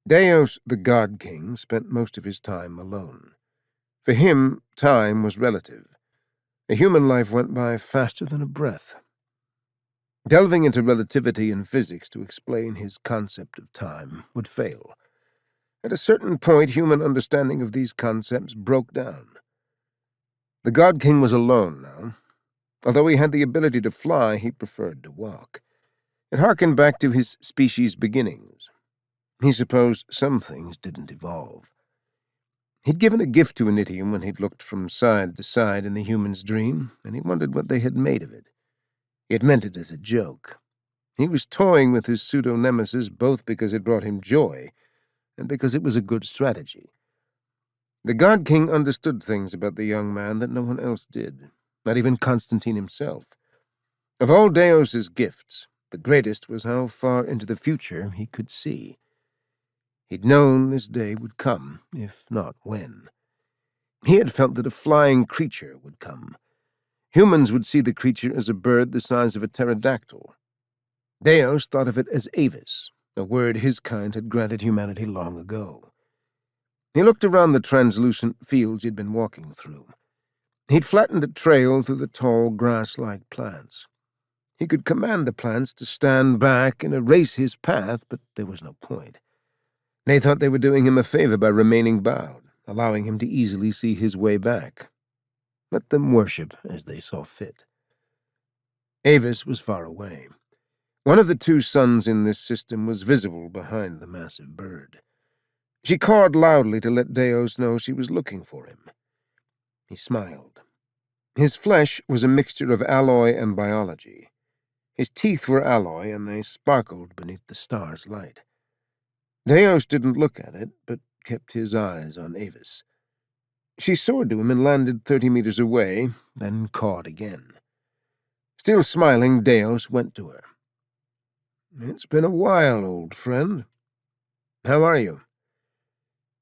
Deus, the God King, spent most of his time alone. For him, time was relative. A human life went by faster than a breath. Delving into relativity and physics to explain his concept of time would fail. At a certain point, human understanding of these concepts broke down. The God King was alone now. Although he had the ability to fly, he preferred to walk. It harkened back to his species' beginnings. He supposed some things didn't evolve. He'd given a gift to Anitium when he'd looked from side to side in the human's dream, and he wondered what they had made of it. He had meant it as a joke. He was toying with his pseudo-nemesis both because it brought him joy and because it was a good strategy. The God King understood things about the young man that no one else did, not even Constantine himself. Of all Deus's gifts, the greatest was how far into the future he could see. He'd known this day would come, if not when. He had felt that a flying creature would come. Humans would see the creature as a bird the size of a pterodactyl. Deus thought of it as Avis, a word his kind had granted humanity long ago. He looked around the translucent fields he'd been walking through. He'd flattened a trail through the tall, grass-like plants. He could command the plants to stand back and erase his path, but there was no point. They thought they were doing him a favor by remaining bowed, allowing him to easily see his way back. Let them worship as they saw fit. Avis was far away. One of the two suns in this system was visible behind the massive bird. She cawed loudly to let Deus know she was looking for him. He smiled. His flesh was a mixture of alloy and biology. His teeth were alloy, and they sparkled beneath the star's light. Deus didn't look at it, but kept his eyes on Avis. She soared to him and landed 30 meters away, then cawed again. Still smiling, Deus went to her. "It's been a while, old friend. How are you?"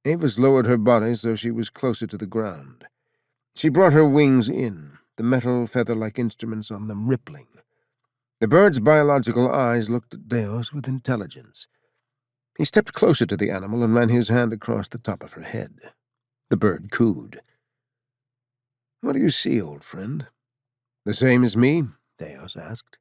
Avis lowered her body so she was closer to the ground. She brought her wings in, the metal feather-like instruments on them rippling. The bird's biological eyes looked at Deus with intelligence. He stepped closer to the animal and ran his hand across the top of her head. The bird cooed. "What do you see, old friend?" "The same as me?" Deus asked.